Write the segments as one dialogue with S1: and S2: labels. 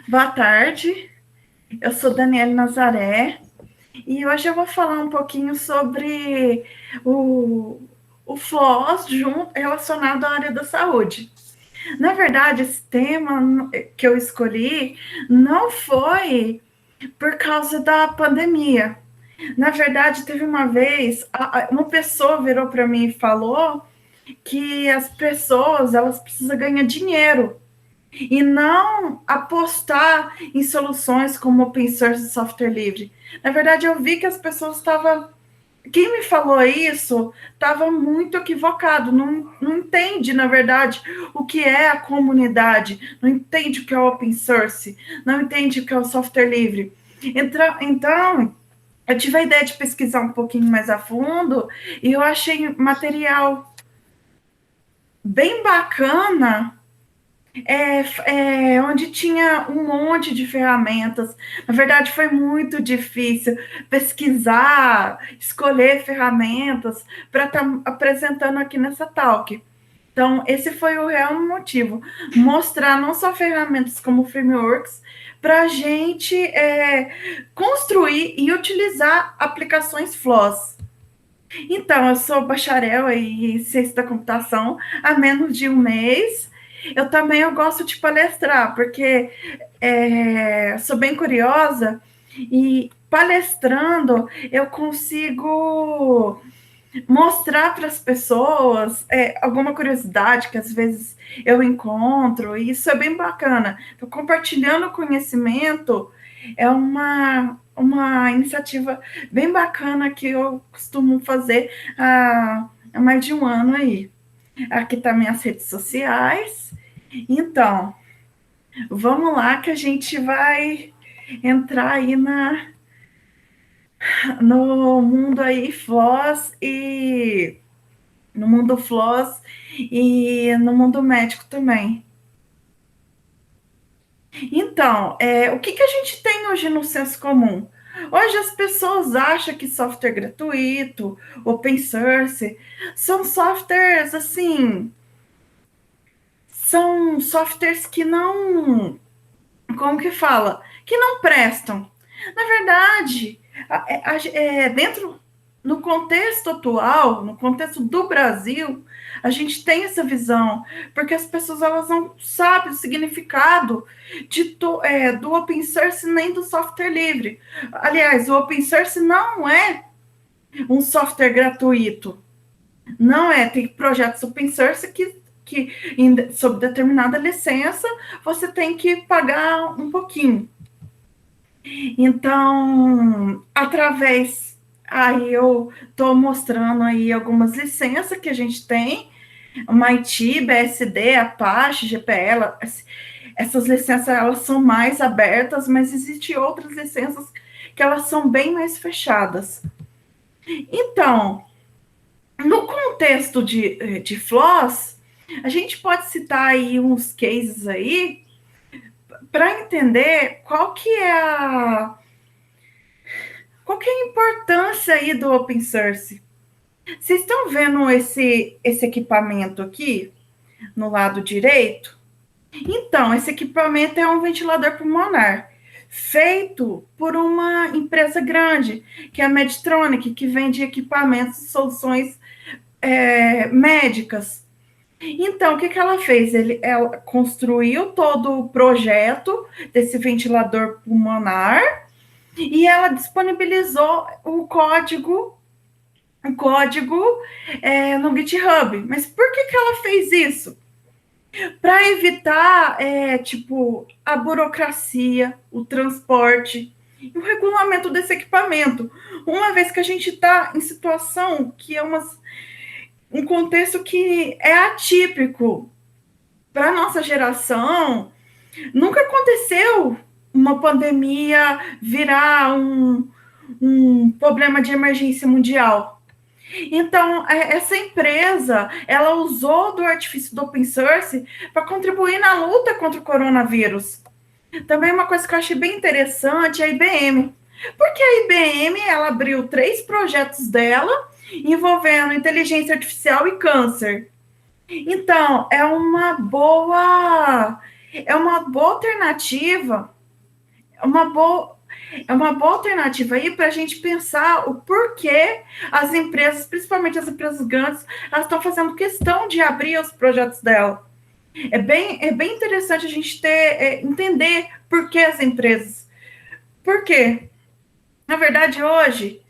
S1: Boa tarde, eu sou Daniele Nazaré e hoje eu vou falar um pouquinho sobre o, o FLOS relacionado à área da saúde. Na verdade, esse tema que eu escolhi não foi por causa da pandemia. Na verdade, teve uma vez, uma pessoa virou para mim e falou que as pessoas elas precisam ganhar dinheiro e não apostar em soluções como open source e software livre. Na verdade, eu vi que as pessoas estavam. Quem me falou isso estava muito equivocado, não entende, na verdade, o que é a comunidade, não entende o que é o open source, não entende o que é o software livre. Então eu tive a ideia de pesquisar um pouquinho mais a fundo e eu achei material bem bacana onde tinha um monte de ferramentas. Na verdade, foi muito difícil pesquisar, escolher ferramentas para estar apresentando aqui nessa talk. Então, esse foi o real motivo. Mostrar não só ferramentas como frameworks, para a gente construir e utilizar aplicações FLOSS. Então, eu sou bacharel em ciência da computação há menos de um mês. Eu gosto de palestrar, porque sou bem curiosa e palestrando eu consigo mostrar para as pessoas alguma curiosidade que às vezes eu encontro, e isso é bem bacana. Então, compartilhando conhecimento é uma iniciativa bem bacana que eu costumo fazer há mais de um ano aí. Aqui tá minhas redes sociais. Então, vamos lá que a gente vai entrar aí no mundo aí FLOSS e no mundo FLOSS e no mundo médico também. Então, o que a gente tem hoje no senso comum? Hoje as pessoas acham que software gratuito, open source, são softwares assim, são softwares que não, como que fala? Que não prestam. Na verdade, dentro no contexto atual, no contexto do Brasil, a gente tem essa visão, porque as pessoas elas não sabem o significado do open source nem do software livre. Aliás, o open source não é um software gratuito. Não é, tem projetos open source sob determinada licença, você tem que pagar um pouquinho. Então, aí eu estou mostrando aí algumas licenças que a gente tem, MIT, BSD, Apache, GPL, essas licenças elas são mais abertas, mas existem outras licenças que elas são bem mais fechadas. Então, no contexto de FLOSS, a gente pode citar aí uns cases aí para entender qual que é a importância aí do open source. Vocês estão vendo esse equipamento aqui no lado direito? Então, esse equipamento é um ventilador pulmonar feito por uma empresa grande, que é a Medtronic, que vende equipamentos e soluções médicas. Então, o que ela fez? Ela construiu todo o projeto desse ventilador pulmonar e ela disponibilizou o código no GitHub. Mas por que ela fez isso? Para evitar a burocracia, o transporte e o regulamento desse equipamento. Uma vez que a gente está em situação que é um contexto que é atípico para a nossa geração, nunca aconteceu uma pandemia virar um problema de emergência mundial. Então, essa empresa, ela usou do artifício do open source para contribuir na luta contra o coronavírus. Também uma coisa que eu achei bem interessante é a IBM. Porque a IBM, ela abriu 3 projetos dela envolvendo inteligência artificial e câncer. Então, é uma boa é uma boa alternativa, é uma boa alternativa aí para a gente pensar o porquê as empresas, principalmente as empresas grandes, elas estão fazendo questão de abrir os projetos dela. É bem interessante a gente entender por que as empresas. Por quê? Na verdade, hoje,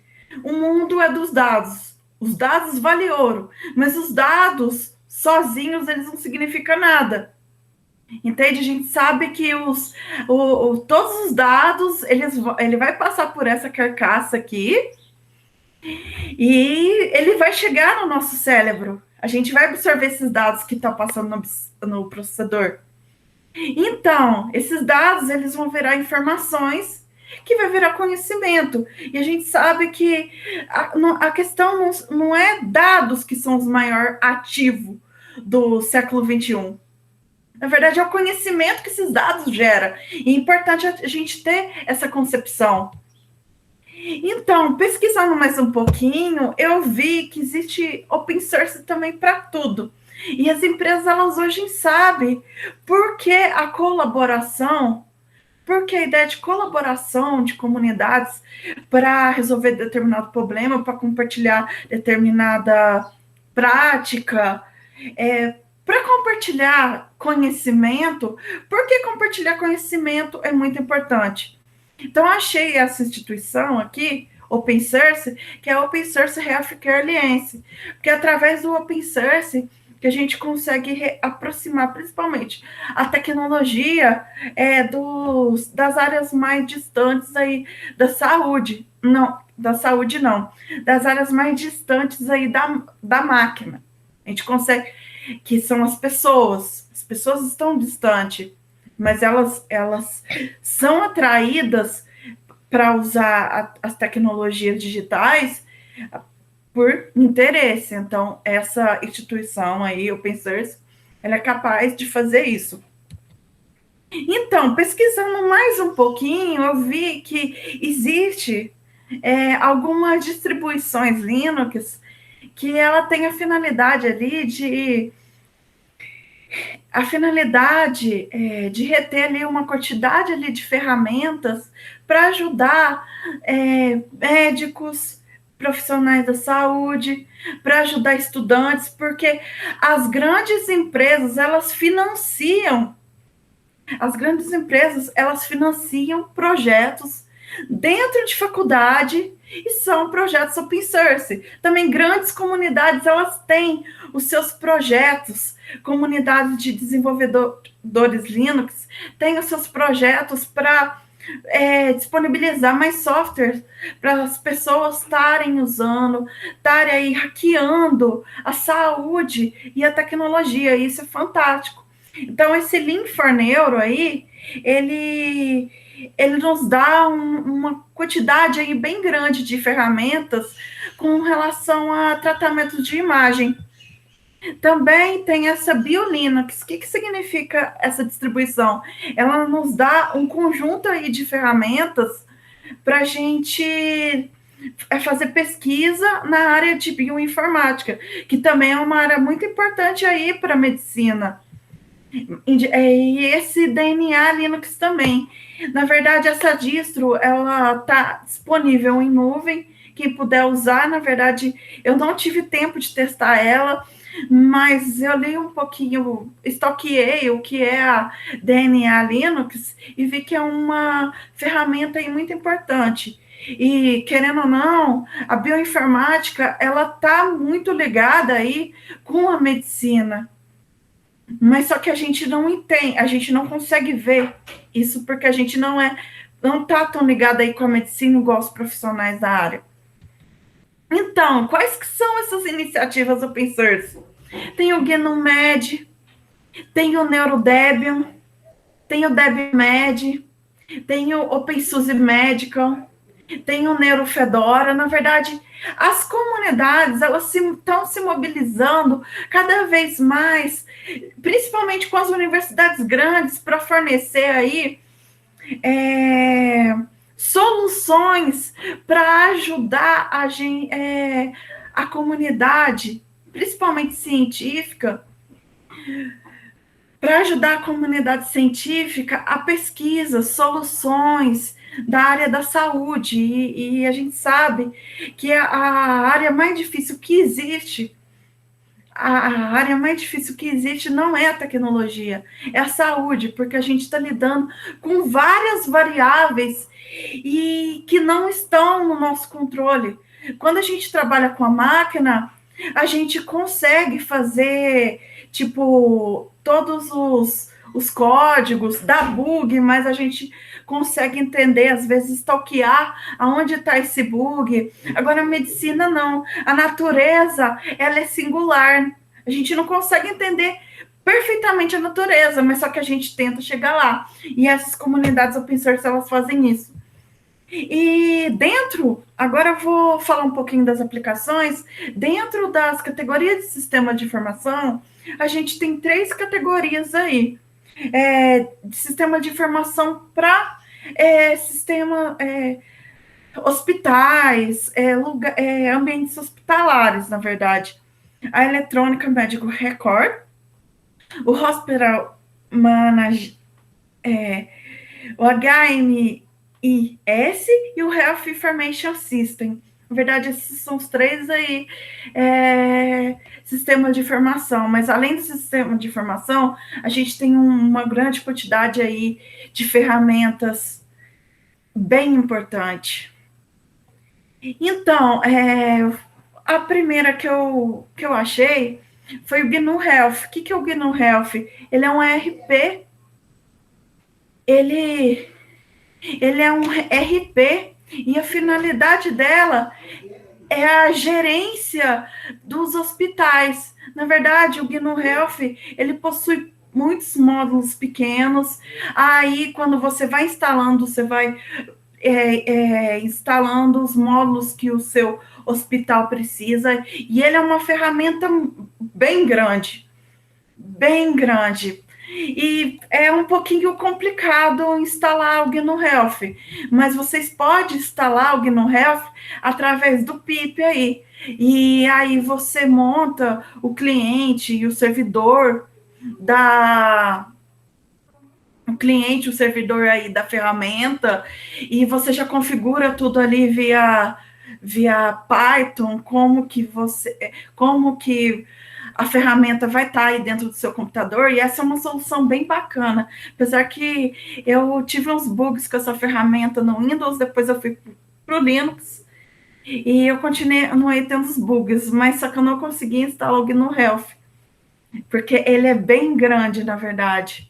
S1: o mundo é dos dados. Os dados valem ouro, mas os dados sozinhos eles não significam nada. Entende? A gente sabe que todos os dados ele vai passar por essa carcaça aqui e ele vai chegar no nosso cérebro. A gente vai absorver esses dados que estão passando no processador. Então, esses dados eles vão virar informações que vai virar conhecimento. E a gente sabe que a questão não é dados que são os maiores ativos do século XXI. Na verdade, é o conhecimento que esses dados geram. E é importante a gente ter essa concepção. Então, pesquisando mais um pouquinho, eu vi que existe open source também para tudo. E as empresas, elas hoje sabem por que a colaboração, porque a ideia de colaboração de comunidades para resolver determinado problema, para compartilhar determinada prática, para compartilhar conhecimento, porque compartilhar conhecimento é muito importante. Então, eu achei essa instituição aqui, Open Source, que é a Open Source Healthcare Alliance, porque é através do Open Source que a gente consegue aproximar, principalmente, a tecnologia das áreas mais distantes aí da saúde. Não, da saúde não. Das áreas mais distantes aí da máquina. A gente consegue, que são as pessoas. As pessoas estão distantes, mas elas são atraídas para usar as tecnologias digitais por interesse. Então, essa instituição aí, Open Source, ela é capaz de fazer isso. Então, pesquisando mais um pouquinho, eu vi que existe algumas distribuições Linux que ela tem a finalidade ali de reter ali uma quantidade ali de ferramentas para ajudar médicos, profissionais da saúde, para ajudar estudantes, porque as grandes empresas, elas financiam projetos dentro de faculdade e são projetos open source. Também grandes comunidades, elas têm os seus projetos, comunidades de desenvolvedores Linux, têm os seus projetos para disponibilizar mais software para as pessoas estarem usando, estarem aí hackeando a saúde e a tecnologia. Isso é fantástico. Então, esse Link4Neuro aí, ele nos dá uma quantidade aí bem grande de ferramentas com relação a tratamento de imagem. Também tem essa BioLinux. O que significa essa distribuição? Ela nos dá um conjunto aí de ferramentas para a gente fazer pesquisa na área de bioinformática, que também é uma área muito importante aí para a medicina. E esse DNA Linux também. Na verdade, essa distro, ela está disponível em nuvem, quem puder usar. Na verdade, eu não tive tempo de testar ela, mas eu li um pouquinho, estoqueei o que é a DNA Linux e vi que é uma ferramenta aí muito importante. E, querendo ou não, a bioinformática, ela está muito ligada aí com a medicina. Mas só que a gente não entende, a gente não consegue ver isso porque a gente não está tão ligado aí com a medicina igual os profissionais da área. Então, quais que são essas iniciativas open source? Tem o GenomeD, tem o NeuroDebian, tem o DebMed, tem o OpenSUSE Medical, tem o NeuroFedora. Na verdade, as comunidades, elas estão se mobilizando cada vez mais, principalmente com as universidades grandes, para fornecer aí soluções para ajudar a comunidade, principalmente científica, para ajudar a comunidade científica a pesquisa, soluções da área da saúde. E a gente sabe que a área mais difícil que existe, a área mais difícil que existe não é a tecnologia, é a saúde, porque a gente está lidando com várias variáveis e que não estão no nosso controle. Quando a gente trabalha com a máquina, a gente consegue fazer, tipo, todos os códigos, dá bug, mas a gente consegue entender, às vezes, stalkear aonde está esse bug. Agora, a medicina não. A natureza, ela é singular. A gente não consegue entender perfeitamente a natureza, mas só que a gente tenta chegar lá. E essas comunidades open source, elas fazem isso. E dentro, agora eu vou falar um pouquinho das aplicações. Dentro das categorias de sistema de informação, a gente tem 3 categorias aí. De sistema de informação para sistema hospitais, ambientes hospitalares, na verdade. A eletrônica médico record, o hospital manage, o HMIS e o Health Information System. Na verdade, esses são os 3 aí sistemas de informação, mas além do sistema de informação, a gente tem uma grande quantidade aí de ferramentas bem importante. Então, a primeira que eu achei foi o GNU Health. O que é o GNU Health? Ele é um ERP, ele é um RP e a finalidade dela é a gerência dos hospitais. Na verdade, o GNU Health, ele possui muitos módulos pequenos. Aí, quando você vai instalando, você vai instalando os módulos que o seu hospital precisa. E ele é uma ferramenta bem grande, bem grande. E é um pouquinho complicado instalar o GNU Health, mas vocês podem instalar o GNU Health através do PIP aí. E aí você monta o cliente e o servidor o servidor aí da ferramenta, e você já configura tudo ali via Python, como que a ferramenta vai estar aí dentro do seu computador, e essa é uma solução bem bacana, apesar que eu tive uns bugs com essa ferramenta no Windows, depois eu fui para o Linux, e eu continuei tendo os bugs, mas só que eu não consegui instalar o GNU Health, porque ele é bem grande, na verdade.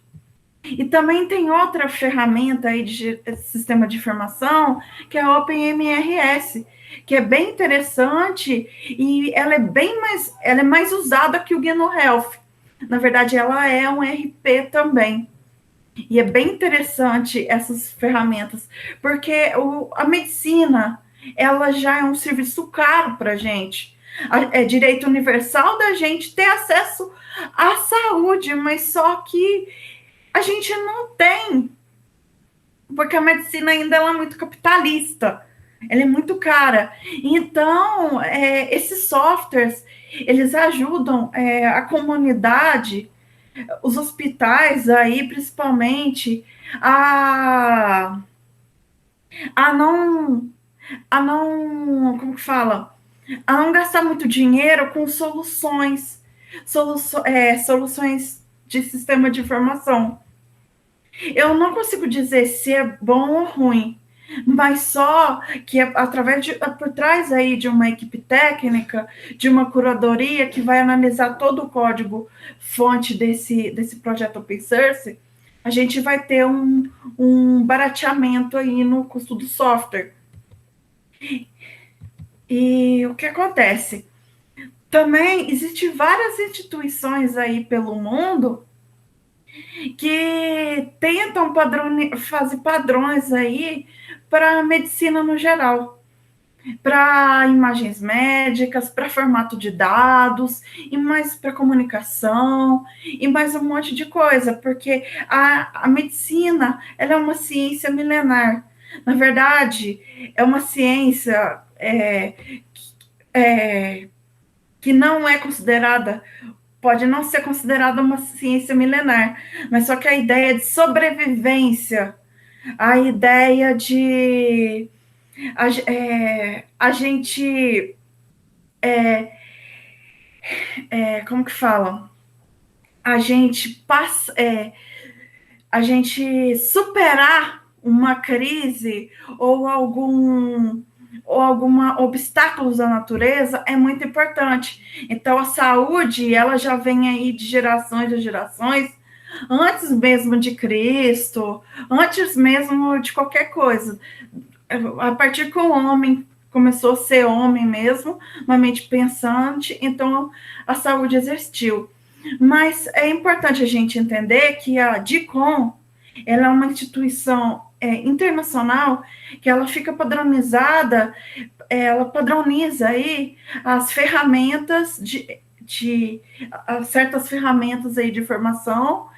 S1: E também tem outra ferramenta aí de sistema de informação, que é a OpenMRS, que é bem interessante e ela é mais usada que o GNU Health. Na verdade, ela é um RP também. E é bem interessante essas ferramentas, porque a medicina, ela já é um serviço caro para a gente. É direito universal da gente ter acesso à saúde, mas só que a gente não tem, porque a medicina ainda é muito capitalista, ela é muito cara. Então, esses softwares, eles ajudam a comunidade, os hospitais aí, principalmente, a, a não, como que fala? A não gastar muito dinheiro com soluções de sistema de informação. Eu não consigo dizer se é bom ou ruim, mas só que por trás aí de uma equipe técnica, de uma curadoria que vai analisar todo o código fonte desse projeto open source, a gente vai ter um barateamento aí no custo do software. E o que acontece? Também existem várias instituições aí pelo mundo que tentam fazer padrões aí para a medicina no geral, para imagens médicas, para formato de dados, e mais para comunicação, e mais um monte de coisa, porque a medicina, ela é uma ciência milenar. Na verdade, é uma ciência que não é considerada pode não ser considerada uma ciência milenar, mas só que a ideia de sobrevivência, a ideia de a gente como que fala? A gente passa, a gente superar uma crise ou alguma obstáculos da natureza é muito importante. Então a saúde, ela já vem aí de gerações e gerações, antes mesmo de Cristo, antes mesmo de qualquer coisa. A partir que o homem começou a ser homem mesmo, uma mente pensante, então a saúde existiu. Mas é importante a gente entender que a DICOM, ela é uma instituição internacional que ela fica padronizada, ela padroniza aí as ferramentas de certas ferramentas aí de formação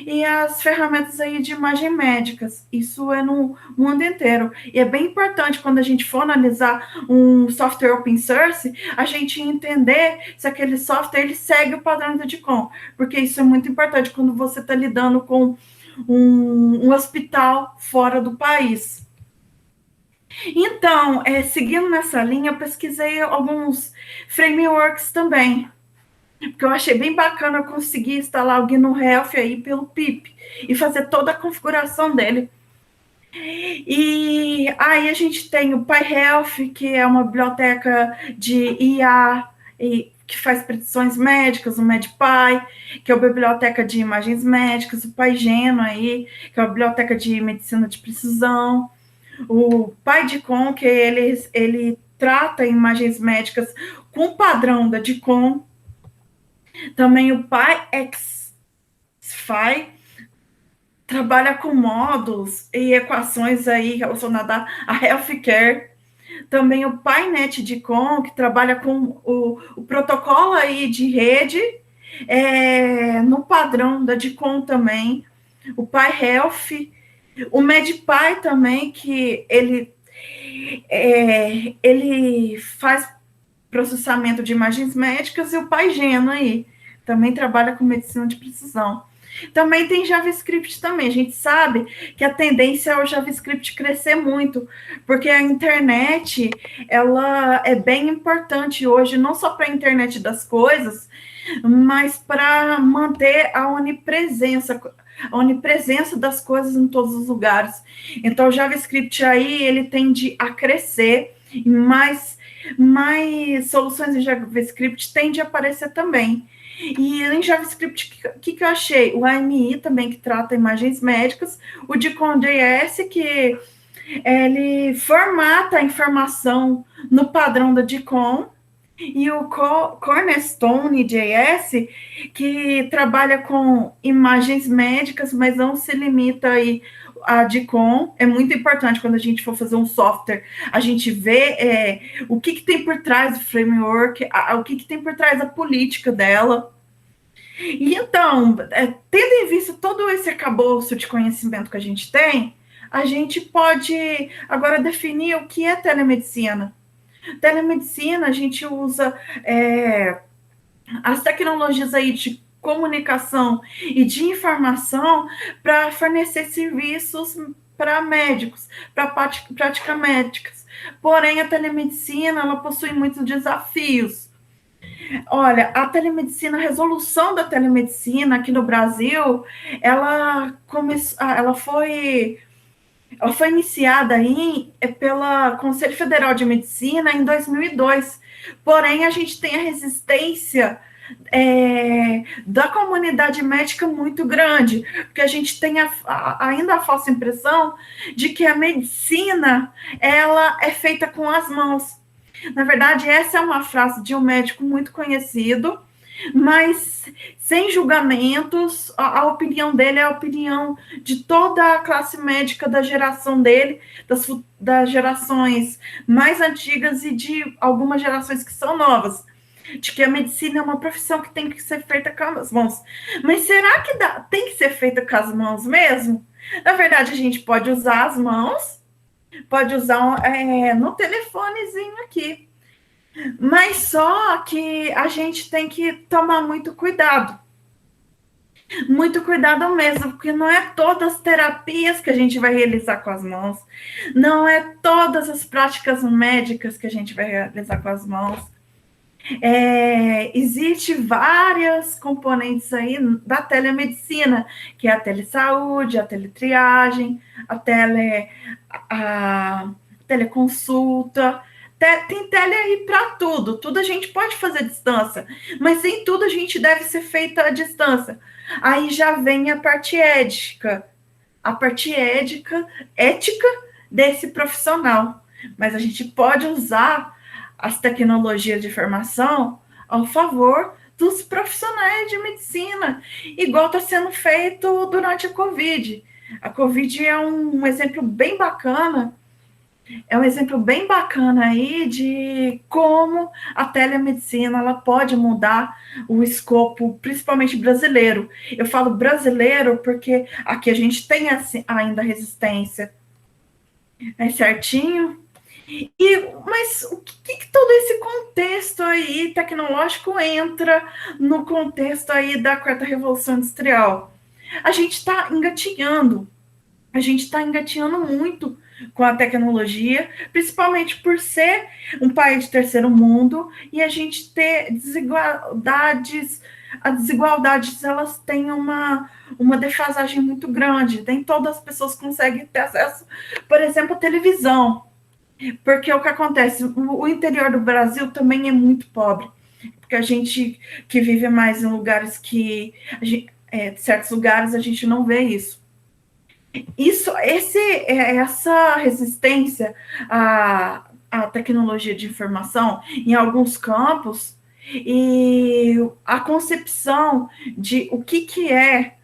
S1: e as ferramentas aí de imagem médicas. Isso é no mundo inteiro. E é bem importante quando a gente for analisar um software open source, a gente entender se aquele software ele segue o padrão da DICOM, porque isso é muito importante quando você está lidando com um hospital fora do país. Então, seguindo nessa linha, eu pesquisei alguns frameworks também, porque eu achei bem bacana eu conseguir instalar o GNU Health aí pelo PIP e fazer toda a configuração dele. E aí a gente tem o PyHealth, que é uma biblioteca de IA que faz predições médicas, o MedPy, que é a biblioteca de imagens médicas, o PyGeno aí, que é a biblioteca de medicina de precisão, o PyDicom, que ele trata imagens médicas com o padrão da DICOM, também o PyXFy, trabalha com módulos e equações aí relacionadas a healthcare. Também o PyNet-DICOM, que trabalha com o protocolo aí de rede, no padrão da DICOM também. O PyHealth, o MedPy também, que ele faz processamento de imagens médicas, e o PyGeno aí, também trabalha com medicina de precisão. Também tem JavaScript também. A gente sabe que a tendência é o JavaScript crescer muito, porque a internet, ela é bem importante hoje, não só para a internet das coisas, mas para manter a onipresença das coisas em todos os lugares. Então, o JavaScript aí, ele tende a crescer, e mais soluções em JavaScript tendem a aparecer também. E em JavaScript, o que eu achei? O AMI também, que trata imagens médicas, o DICOM.js, que ele formata a informação no padrão da DICOM, e o Cornerstone.js, que trabalha com imagens médicas, mas não se limita aí a DICOM. É muito importante quando a gente for fazer um software, a gente vê o que tem por trás do framework, o que tem por trás da política dela. E então, tendo em vista todo esse arcabouço de conhecimento que a gente tem, a gente pode agora definir o que é telemedicina. Telemedicina, a gente usa as tecnologias aí de comunicação e de informação para fornecer serviços para médicos, para práticas médicas. Porém, a telemedicina, ela possui muitos desafios. Olha, a telemedicina, a resolução da telemedicina aqui no Brasil, ela foi iniciada aí pela Conselho Federal de Medicina em 2002. Porém, a gente tem a resistência da comunidade médica muito grande, porque a gente tem ainda a falsa impressão de que a medicina, ela é feita com as mãos. Na verdade, essa é uma frase de um médico muito conhecido, mas sem julgamentos, a opinião dele é a opinião de toda a classe médica da geração dele, das gerações mais antigas e de algumas gerações que são novas, de que a medicina é uma profissão que tem que ser feita com as mãos. Mas será que tem que ser feita com as mãos mesmo? Na verdade, a gente pode usar as mãos, pode usar no telefonezinho aqui. Mas só que a gente tem que tomar muito cuidado mesmo, porque não é todas as terapias que a gente vai realizar com as mãos, não é todas as práticas médicas que a gente vai realizar com as mãos. Existe várias componentes aí da telemedicina, que é a telesaúde, a teletriagem, a teleconsulta. Tem tele aí para tudo, tudo a gente pode fazer à distância, mas nem tudo a gente deve ser feito à distância. Aí já vem a parte ética desse profissional. Mas a gente pode usar as tecnologias de informação ao favor dos profissionais de medicina, igual está sendo feito durante a Covid. A Covid é um exemplo bem bacana aí de como a telemedicina ela pode mudar o escopo, principalmente brasileiro. Eu falo brasileiro porque aqui a gente tem assim, ainda resistência. É certinho? Mas o que todo esse contexto aí tecnológico entra no contexto aí da quarta revolução industrial? A gente está engatinhando, a gente está engatinhando muito com a tecnologia, principalmente por ser um país de terceiro mundo e a gente ter desigualdades. As desigualdades elas têm uma defasagem muito grande. Nem todas as pessoas conseguem ter acesso, por exemplo, à televisão. Porque o que acontece? O interior do Brasil também é muito pobre. Porque a gente que vive mais em lugares certos lugares a gente não vê isso. Essa resistência à tecnologia de informação em alguns campos e a concepção de o que é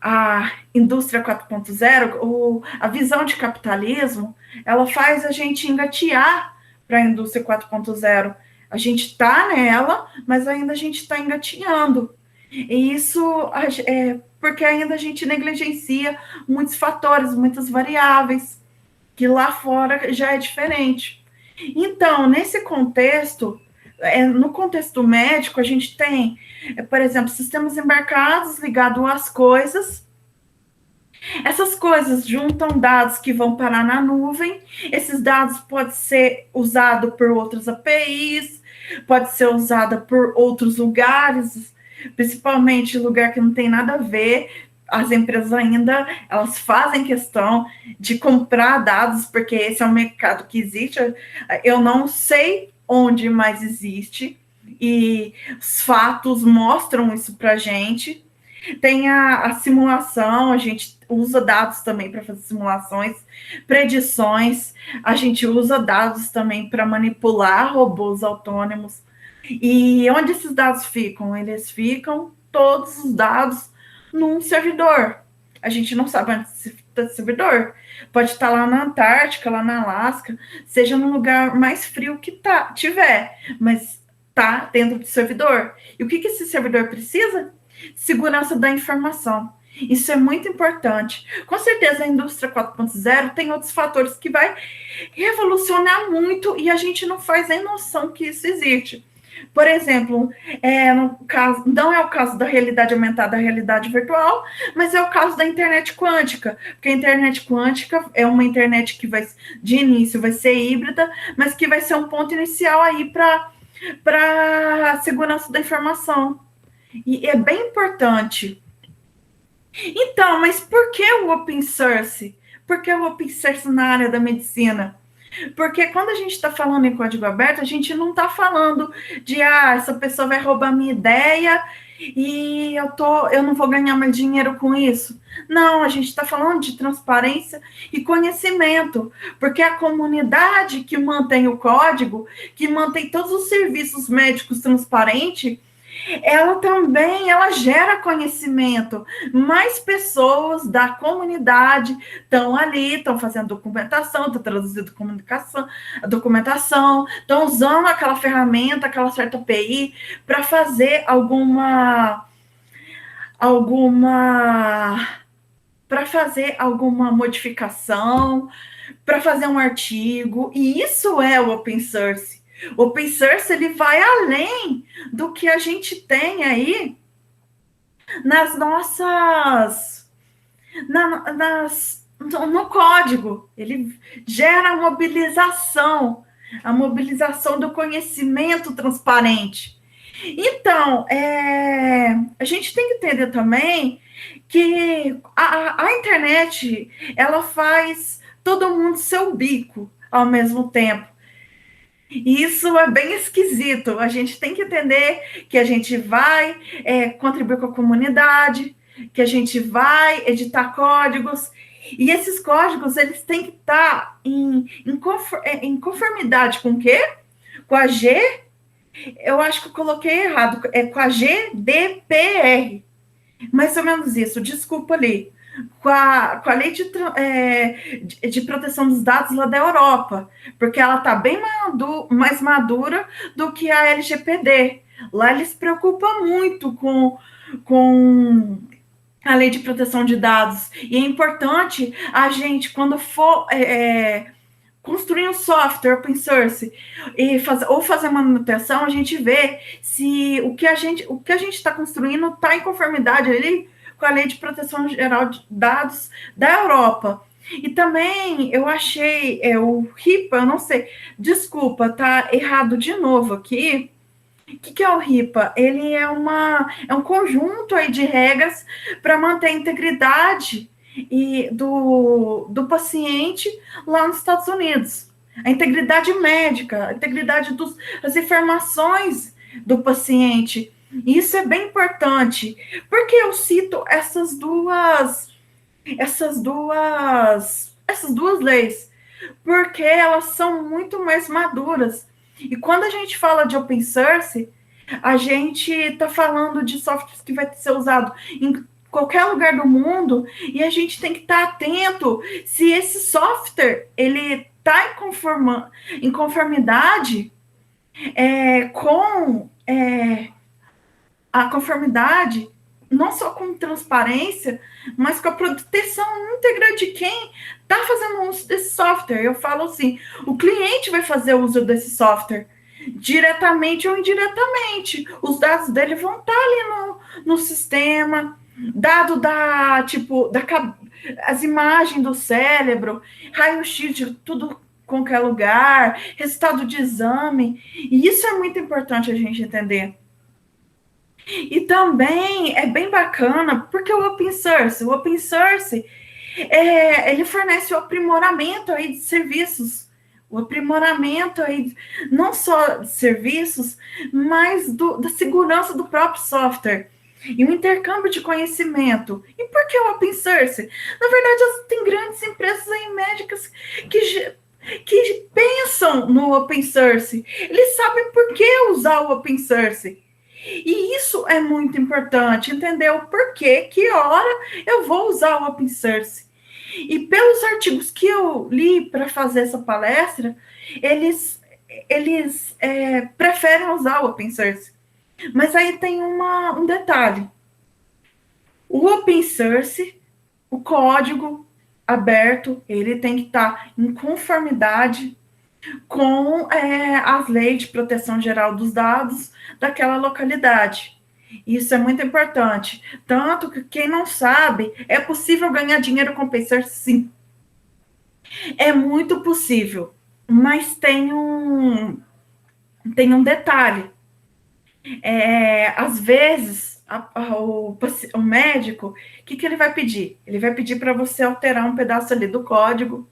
S1: a indústria 4.0, a visão de capitalismo, ela faz a gente engatear para a indústria 4.0. A gente está nela, mas ainda a gente está engatinhando. E isso é porque ainda a gente negligencia muitos fatores, muitas variáveis, que lá fora já é diferente. Então, nesse contexto, no contexto médico, a gente tem, por exemplo, sistemas embarcados ligados às coisas. Essas coisas juntam dados que vão parar na nuvem. Esses dados podem ser usados por outras APIs, pode ser usada por outros lugares, principalmente lugar que não tem nada a ver. As empresas ainda elas fazem questão de comprar dados, porque esse é um mercado que existe. Eu não sei onde mais existe, e os fatos mostram isso para a gente. Tem a simulação, a gente usa dados também para fazer simulações, predições, a gente usa dados também para manipular robôs autônomos. E onde esses dados ficam? Eles ficam, todos os dados, num servidor. A gente não sabe onde está esse servidor. Pode estar lá na Antártica, lá na Alasca, seja no lugar mais frio que tiver, mas está dentro do servidor. E o que esse servidor precisa? Segurança da informação. Isso é muito importante. Com certeza a indústria 4.0 tem outros fatores que vai revolucionar muito e a gente não faz nem noção que isso existe. Por exemplo, no caso, não é o caso da realidade aumentada, da realidade virtual, mas é o caso da internet quântica, porque a internet quântica é uma internet que vai, de início, vai ser híbrida, mas que vai ser um ponto inicial aí para a segurança da informação. E é bem importante. Então, mas por que o open source? Por que o open source na área da medicina? Porque quando a gente está falando em código aberto, a gente não está falando de essa pessoa vai roubar minha ideia e eu não vou ganhar mais dinheiro com isso. Não, a gente está falando de transparência e conhecimento, porque é a comunidade que mantém o código, que mantém todos os serviços médicos transparentes, ela também gera conhecimento. Mais pessoas da comunidade estão ali, estão fazendo documentação, estão traduzindo a documentação, estão usando aquela ferramenta, aquela certa API para fazer alguma para fazer alguma modificação, para fazer um artigo, e isso é o open source. O open source ele vai além do que a gente tem aí nas nossas no código. Ele gera a mobilização do conhecimento transparente. Então, a gente tem que entender também que a internet, ela faz todo mundo seu bico ao mesmo tempo. E isso é bem esquisito. A gente tem que entender que a gente vai contribuir com a comunidade, que a gente vai editar códigos, e esses códigos eles têm que estar em conformidade com o quê? Com a G, eu acho que eu coloquei errado, é com a GDPR, mais ou menos isso, desculpa ali, com a lei de proteção dos dados lá da Europa, porque ela está bem mais madura do que a LGPD. Lá eles se preocupam muito com a lei de proteção de dados. E é importante a gente, quando for construir um software open source ou fazer manutenção, a gente vê se o que a gente está construindo está em conformidade ali com a lei de proteção geral de dados da Europa. E também eu achei o RIPA, eu não sei, desculpa, tá errado de novo aqui. O que é o RIPA? Ele é um conjunto aí de regras para manter a integridade do paciente lá nos Estados Unidos. A integridade médica, a integridade das informações do paciente. Isso é bem importante. Por que eu cito essas duas leis? Porque elas são muito mais maduras. E quando a gente fala de open source, a gente está falando de softwares que vai ser usado em qualquer lugar do mundo, e a gente tem que estar atento se esse software ele está em conformidade com a conformidade, não só com transparência, mas com a proteção íntegra de quem está fazendo uso desse software. Eu falo assim, o cliente vai fazer uso desse software, diretamente ou indiretamente. Os dados dele vão estar ali no sistema, dado as imagens do cérebro, raio-x de tudo qualquer lugar, resultado de exame. E isso é muito importante a gente entender. E também é bem bacana, porque o open source, ele fornece o aprimoramento aí de serviços, o aprimoramento aí, não só de serviços, mas da segurança do próprio software. E o intercâmbio de conhecimento. E por que o open source? Na verdade, tem grandes empresas aí médicas que pensam no open source. Eles sabem por que usar o open source. E isso é muito importante, entender o porquê, que hora eu vou usar o open source. E pelos artigos que eu li para fazer essa palestra, eles preferem usar o open source. Mas aí tem um detalhe. O open source, o código aberto, ele tem que estar em conformidade com as leis de proteção geral dos dados daquela localidade. Isso é muito importante. Tanto que quem não sabe, é possível ganhar dinheiro com open source, sim. É muito possível. Mas tem um detalhe. Às vezes, o médico, o que ele vai pedir? Ele vai pedir para você alterar um pedaço ali do código.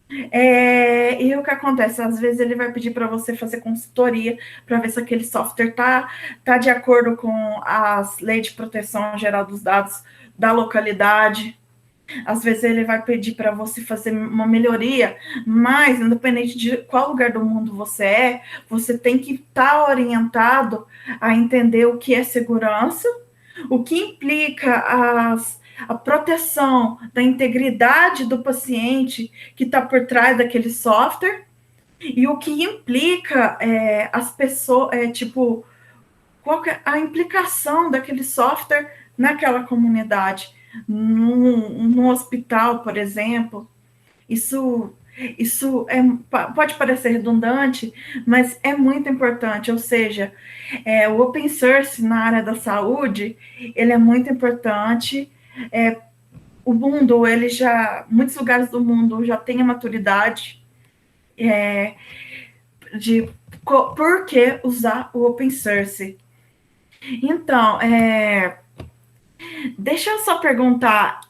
S1: E o que acontece? Às vezes ele vai pedir para você fazer consultoria para ver se aquele software tá de acordo com as leis de proteção geral dos dados da localidade. Às vezes ele vai pedir para você fazer uma melhoria, mas independente de qual lugar do mundo você tem que estar orientado a entender o que é segurança, o que implica a proteção da integridade do paciente que está por trás daquele software e o que implica as pessoas, qual que é a implicação daquele software naquela comunidade. no hospital, por exemplo. Isso, isso pode parecer redundante, mas é muito importante. Ou seja, o open source na área da saúde, ele é muito importante. O mundo, muitos lugares do mundo já têm a maturidade de por que usar o open source. Então, deixa eu só perguntar,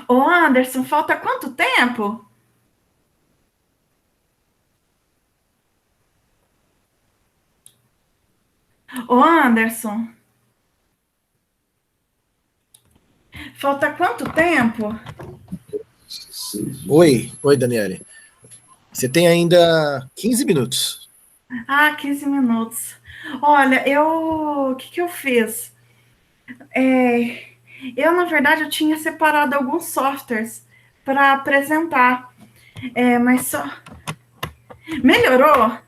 S1: ô Anderson, falta quanto tempo? Ô Anderson, falta quanto tempo?
S2: Oi, Daniele. Você tem ainda 15 minutos.
S1: Ah, 15 minutos. Olha, o que eu fiz? Na verdade, eu tinha separado alguns softwares para apresentar, mas só. Melhorou?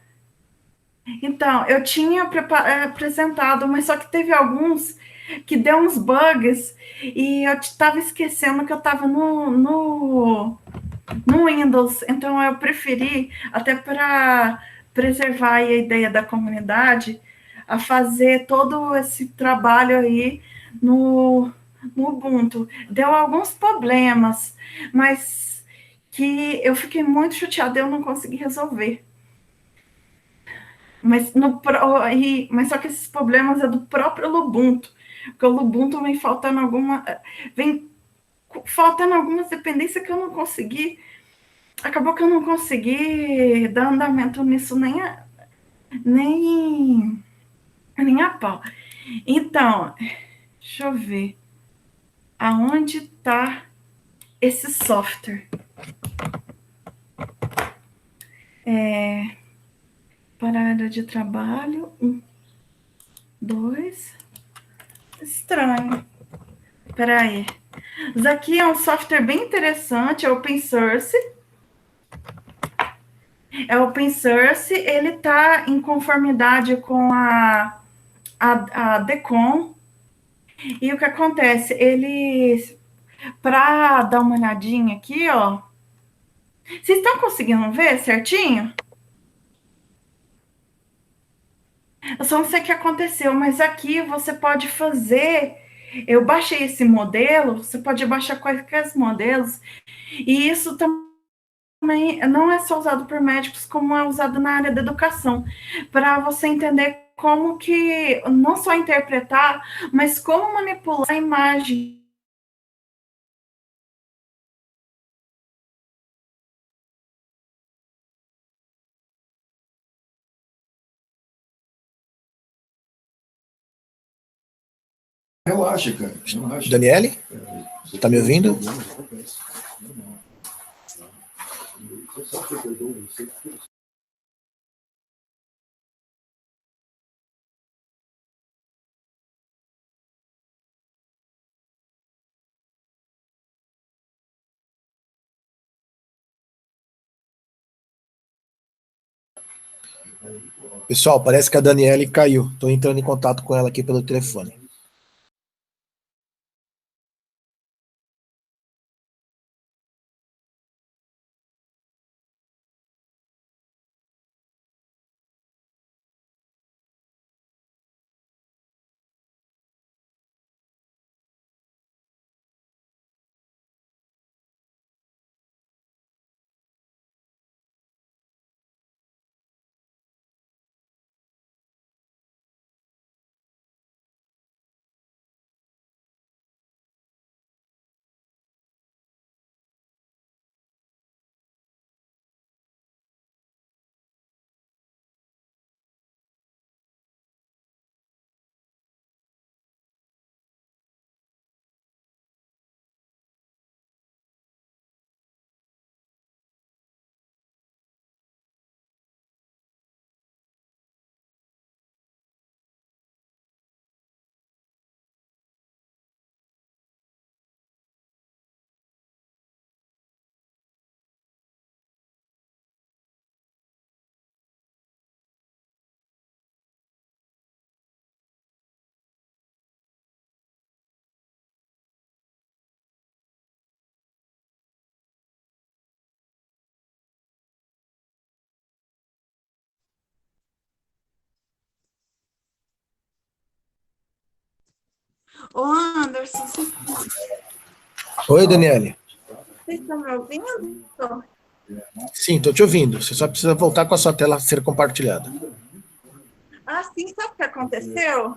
S1: Então, eu tinha apresentado, mas só que teve alguns que deu uns bugs e eu estava esquecendo que eu estava no Windows, então eu preferi, até para preservar a ideia da comunidade, a fazer todo esse trabalho aí no Ubuntu. Deu alguns problemas, mas que eu fiquei muito chateada, eu não consegui resolver. Mas só que esses problemas é do próprio Lubuntu, porque o Lubuntu vem faltando algumas dependências que eu não consegui. Acabou que eu não consegui dar andamento nisso nem, nem a pau. Então, deixa eu ver. Aonde está esse software? Para a área de trabalho. 2. Estranho. Espera aí. Isso aqui é um software bem interessante, é open source. É open source, ele está em conformidade com a DECOM. E o que acontece? Ele, para dar uma olhadinha aqui, ó. Vocês estão conseguindo ver certinho? Eu só não sei o que aconteceu, mas aqui você pode fazer. Eu baixei esse modelo, você pode baixar quaisquer modelos, e isso também não é só usado por médicos, como é usado na área da educação, para você entender como que, não só interpretar, mas como manipular a imagem.
S2: Relaxa, cara. Relaxa. Daniele? Tá me ouvindo? Pessoal, parece que a Daniele caiu. Estou entrando em contato com ela aqui pelo telefone.
S1: Ô, Anderson,
S2: Oi, Daniele.
S1: vocês estão me ouvindo?
S2: Sim, estou te ouvindo. Você só precisa voltar com a sua tela a ser compartilhada.
S1: Ah, sim, sabe o que aconteceu?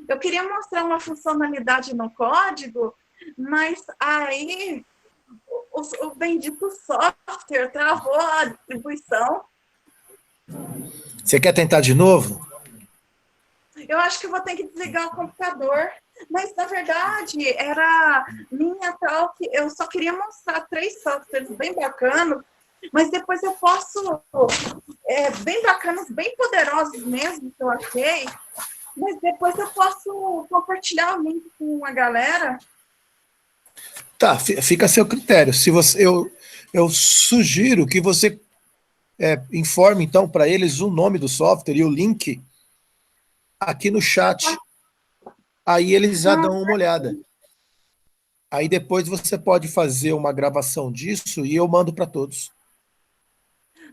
S1: Eu queria mostrar uma funcionalidade no código, mas aí o bendito software travou a distribuição.
S2: Você quer tentar de novo?
S1: Eu acho que eu vou ter que desligar o computador. Mas, na verdade, era minha tal que eu só queria mostrar 3 softwares bem bacanas, mas depois eu posso, bem bacanas, bem poderosos mesmo, que eu achei, mas depois eu posso compartilhar o link com a galera.
S2: Tá, fica a seu critério. Se você, eu sugiro que você informe, então, para eles o nome do software e o link aqui no chat. Aí eles já dão uma olhada. Aí depois você pode fazer uma gravação disso e eu mando para todos.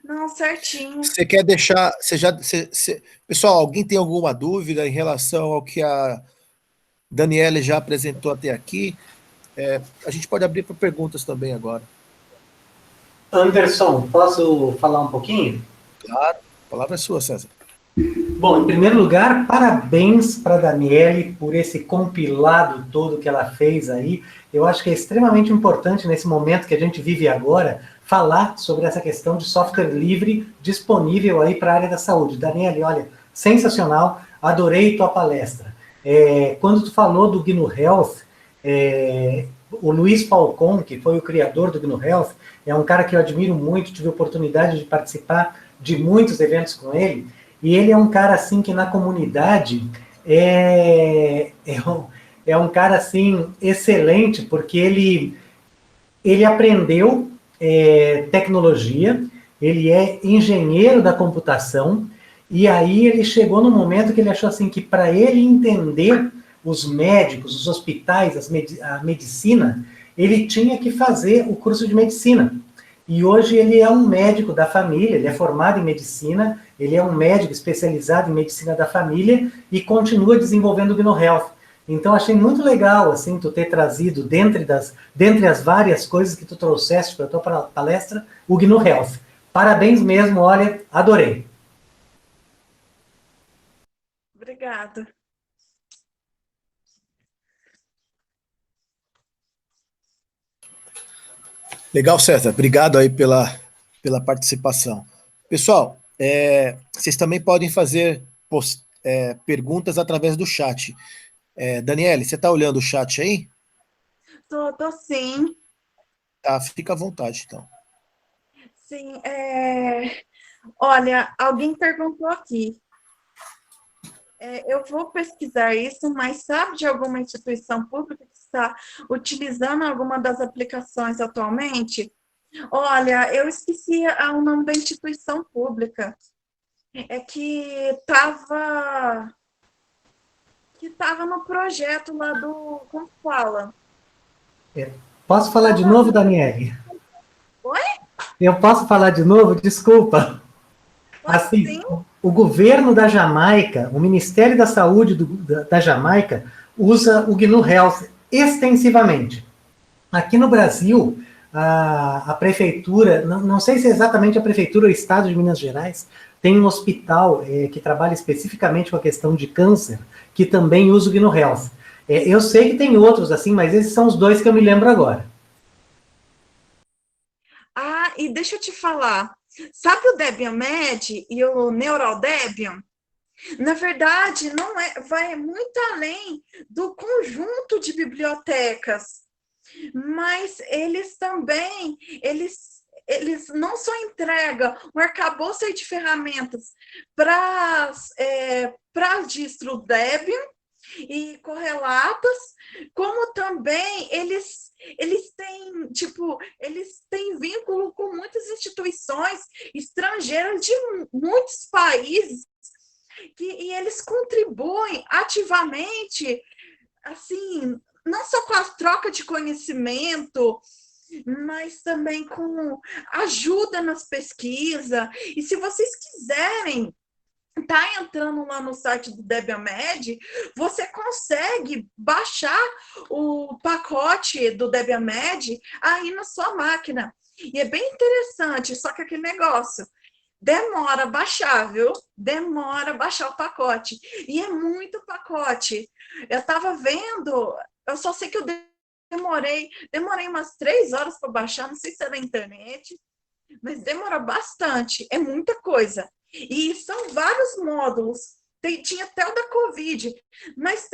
S1: Não, certinho.
S2: Você quer deixar... Pessoal, alguém tem alguma dúvida em relação ao que a Daniele já apresentou até aqui? A gente pode abrir para perguntas também agora.
S3: Anderson, posso falar um pouquinho?
S2: Claro, a palavra é sua, César.
S3: Bom, em primeiro lugar, parabéns para a Daniele por esse compilado todo que ela fez aí. Eu acho que é extremamente importante nesse momento que a gente vive agora, falar sobre essa questão de software livre disponível aí para a área da saúde. Daniele, olha, sensacional, adorei tua palestra. Quando tu falou do GNU Health, o Luiz Falcon, que foi o criador do GNU Health, é um cara que eu admiro muito, tive a oportunidade de participar de muitos eventos com ele, e ele é um cara, assim, que na comunidade é um cara, assim, excelente, porque ele aprendeu tecnologia, ele é engenheiro da computação, e aí ele chegou no momento que ele achou, assim, que para ele entender os médicos, os hospitais, a medicina, ele tinha que fazer o curso de medicina. E hoje ele é um médico da família, ele é formado em medicina, ele é um médico especializado em medicina da família e continua desenvolvendo o GNU Health. Então, achei muito legal, assim, tu ter trazido, dentre as várias coisas que tu trouxeste para a tua palestra, o GNU Health. Parabéns mesmo, olha, adorei.
S1: Obrigada.
S2: Legal, César. Obrigado aí pela participação. Pessoal, vocês também podem fazer perguntas através do chat. Daniele, você está olhando o chat aí?
S1: Tô sim.
S2: Tá, fica à vontade, então.
S1: Sim, olha, alguém perguntou aqui. Eu vou pesquisar isso, mas sabe de alguma instituição pública que está utilizando alguma das aplicações atualmente? Olha, eu esqueci o nome da instituição pública. É que estava no projeto lá do... Como fala?
S3: Posso falar de novo, Daniele?
S1: Oi?
S3: Eu posso falar de novo? Desculpa. Assim, o governo da Jamaica, o Ministério da Saúde da Jamaica, usa o GNU Health extensivamente. Aqui no Brasil, a prefeitura, não sei se é exatamente a prefeitura ou o estado de Minas Gerais, tem um hospital que trabalha especificamente com a questão de câncer, que também usa o GNU Health. Eu sei que tem outros assim, mas esses são os 2 que eu me lembro agora.
S1: Ah, e deixa eu te falar, sabe o Debian Med e o Neural Debian? Na verdade, não vai muito além do conjunto de bibliotecas, mas eles também, eles não só entregam um arcabouço de ferramentas para as distro Debian e correlatas, como também eles têm vínculo com muitas instituições estrangeiras de muitos países e eles contribuem ativamente, assim, não só com a troca de conhecimento, mas também com ajuda nas pesquisas. E se vocês quiserem tá entrando lá no site do Debian-Med, você consegue baixar o pacote do Debian-Med aí na sua máquina. E é bem interessante, só que aquele negócio demora a baixar, viu? Demora a baixar o pacote. E é muito pacote. Eu estava vendo, eu só sei que eu demorei umas 3 horas para baixar, não sei se é da internet, mas demora bastante, é muita coisa. E são vários módulos. Tinha até o da Covid, mas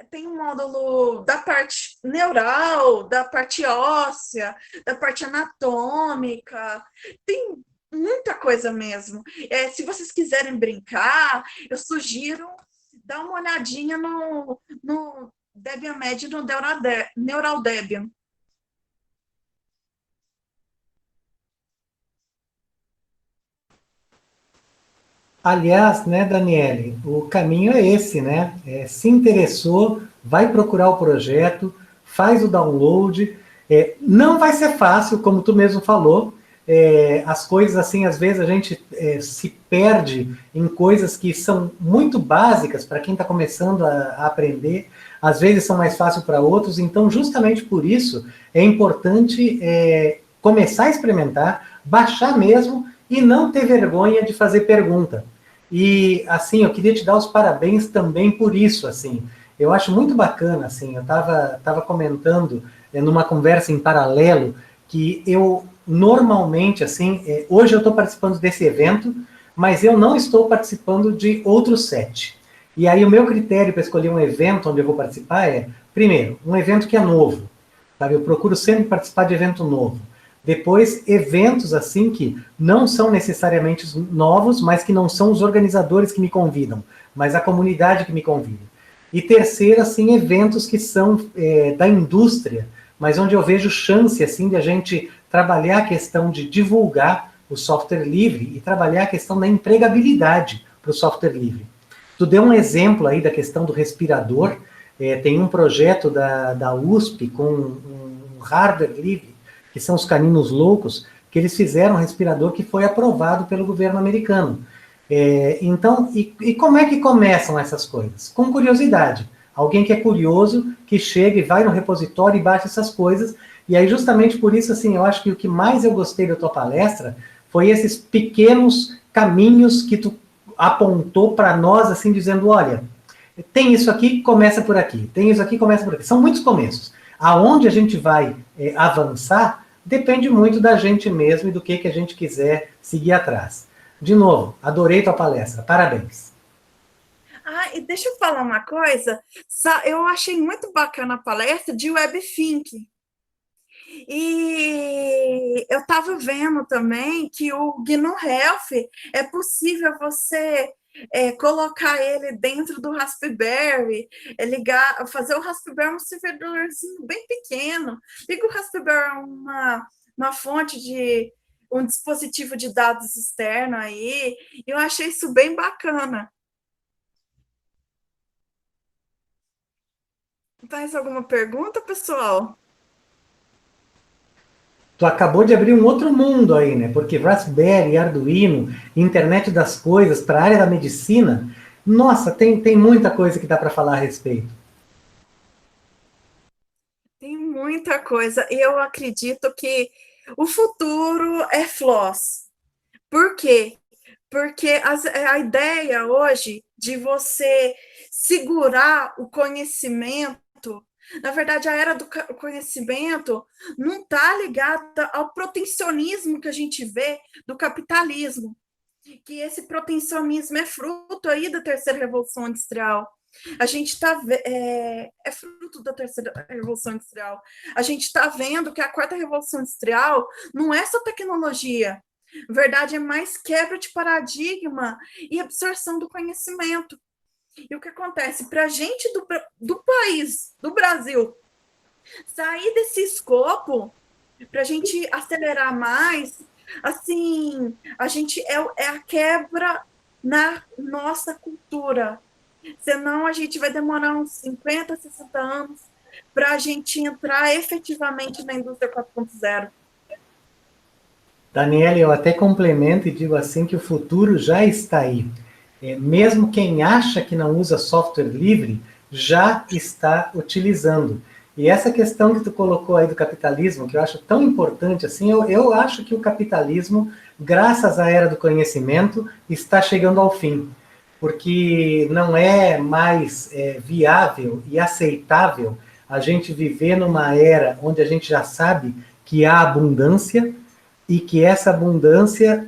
S1: tem um módulo da parte neural, da parte óssea, da parte anatômica, tem muita coisa mesmo. Se vocês quiserem brincar, eu sugiro dar uma olhadinha no Debian-Med, no Neural Debian.
S3: Aliás, né, Daniele, o caminho é esse, né? Se interessou, vai procurar o projeto, faz o download. Não vai ser fácil, como tu mesmo falou. As coisas assim, às vezes a gente se perde em coisas que são muito básicas para quem está começando a aprender. Às vezes são mais fáceis para outros. Então, justamente por isso, é importante começar a experimentar, baixar mesmo e não ter vergonha de fazer pergunta. E, assim, eu queria te dar os parabéns também por isso, assim. Eu acho muito bacana, assim, eu estava comentando numa conversa em paralelo que eu, normalmente, assim, hoje eu estou participando desse evento, mas eu não estou participando de outros 7. E aí o meu critério para escolher um evento onde eu vou participar é, primeiro, um evento que é novo, sabe? Eu procuro sempre participar de evento novo. Depois, eventos assim que não são necessariamente novos, mas que não são os organizadores que me convidam, mas a comunidade que me convida. E terceiro, assim, eventos que são da indústria, mas onde eu vejo chance assim de a gente trabalhar a questão de divulgar o software livre e trabalhar a questão da empregabilidade para o software livre. Tu deu um exemplo aí da questão do respirador. Tem um projeto da USP com um hardware livre, que são os caninos loucos, que eles fizeram um respirador que foi aprovado pelo governo americano. Então, como é que começam essas coisas? Com curiosidade. Alguém que é curioso, que chega e vai no repositório e baixa essas coisas, e aí justamente por isso, assim, eu acho que o que mais eu gostei da tua palestra foi esses pequenos caminhos que tu apontou para nós, assim, dizendo, olha, tem isso aqui, começa por aqui, tem isso aqui, começa por aqui. São muitos começos. Aonde a gente vai avançar depende muito da gente mesmo e do que a gente quiser seguir atrás. De novo, adorei tua palestra, parabéns.
S1: E deixa eu falar uma coisa, eu achei muito bacana a palestra de WebThink. E eu estava vendo também que o GNU Health é possível você colocar ele dentro do Raspberry, ligar, fazer o Raspberry um servidorzinho bem pequeno. Liga o Raspberry uma fonte de um dispositivo de dados externo aí. Eu achei isso bem bacana. Mais alguma pergunta, pessoal?
S3: Tu acabou de abrir um outro mundo aí, né? Porque Raspberry, Arduino, internet das coisas para a área da medicina, nossa, tem muita coisa que dá para falar a respeito.
S1: Tem muita coisa. E eu acredito que o futuro é FLOSS. Por quê? Porque a ideia hoje de você segurar o conhecimento, na verdade, a era do conhecimento não está ligada ao protecionismo que a gente vê do capitalismo, que esse protecionismo é fruto aí da terceira revolução industrial. A gente está fruto da terceira revolução industrial. A gente está vendo que a quarta revolução industrial não é só tecnologia. Na verdade, é mais quebra de paradigma e absorção do conhecimento. E o que acontece? Para a gente do país, do Brasil, sair desse escopo, para a gente acelerar mais, assim, a gente é a quebra na nossa cultura. Senão a gente vai demorar uns 50, 60 anos para a gente entrar efetivamente na indústria 4.0.
S3: Daniela, eu até complemento e digo assim que o futuro já está aí. Mesmo quem acha que não usa software livre, já está utilizando. E essa questão que tu colocou aí do capitalismo, que eu acho tão importante assim, eu acho que o capitalismo, graças à era do conhecimento, está chegando ao fim. Porque não é mais viável e aceitável a gente viver numa era onde a gente já sabe que há abundância, e que essa abundância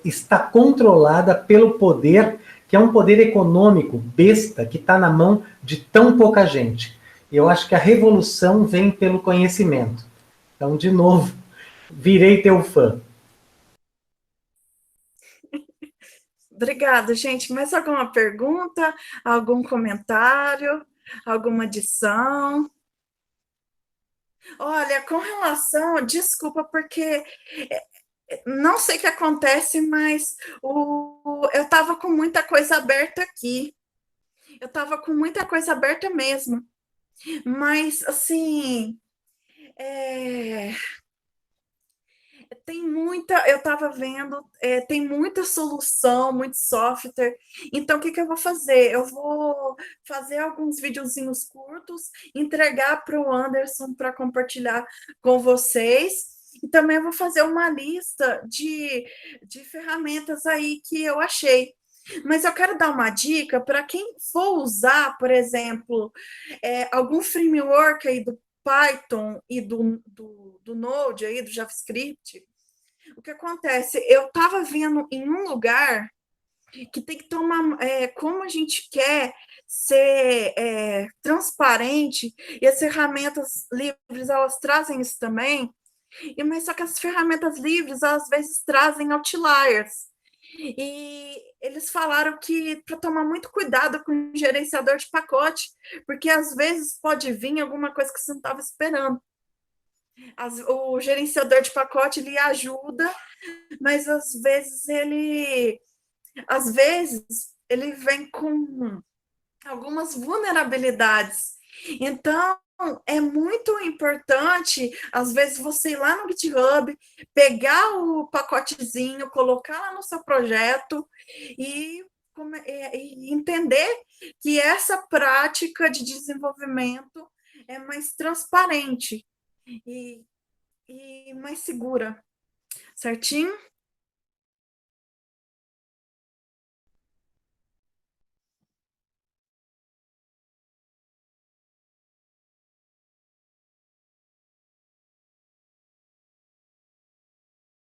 S3: está controlada pelo poder, que é um poder econômico besta, que está na mão de tão pouca gente. Eu acho que a revolução vem pelo conhecimento. Então, de novo, virei teu fã.
S1: Obrigada, gente. Mais alguma pergunta? Algum comentário? Alguma adição? Olha, com relação, desculpa, porque não sei o que acontece, mas eu estava com muita coisa aberta aqui. Eu estava com muita coisa aberta mesmo. Mas, assim, é, tem muita, eu estava vendo, tem muita solução, muito software. Então, o que eu vou fazer? Eu vou fazer alguns videozinhos curtos, entregar para o Anderson para compartilhar com vocês. E também eu vou fazer uma lista de ferramentas aí que eu achei. Mas eu quero dar uma dica para quem for usar, por exemplo, algum framework aí do Python e do Node aí, do JavaScript. O que acontece? Eu estava vendo em um lugar que tem que tomar, como a gente quer ser transparente, e as ferramentas livres, elas trazem isso também, mas só que as ferramentas livres, às vezes, trazem outliers. E eles falaram que para tomar muito cuidado com o gerenciador de pacote, porque às vezes pode vir alguma coisa que você não estava esperando. O gerenciador de pacote ele ajuda, mas às vezes ele vem com algumas vulnerabilidades. Então, é muito importante, às vezes, você ir lá no GitHub, pegar o pacotezinho, colocar lá no seu projeto e, e entender que essa prática de desenvolvimento é mais transparente e mais segura, certinho?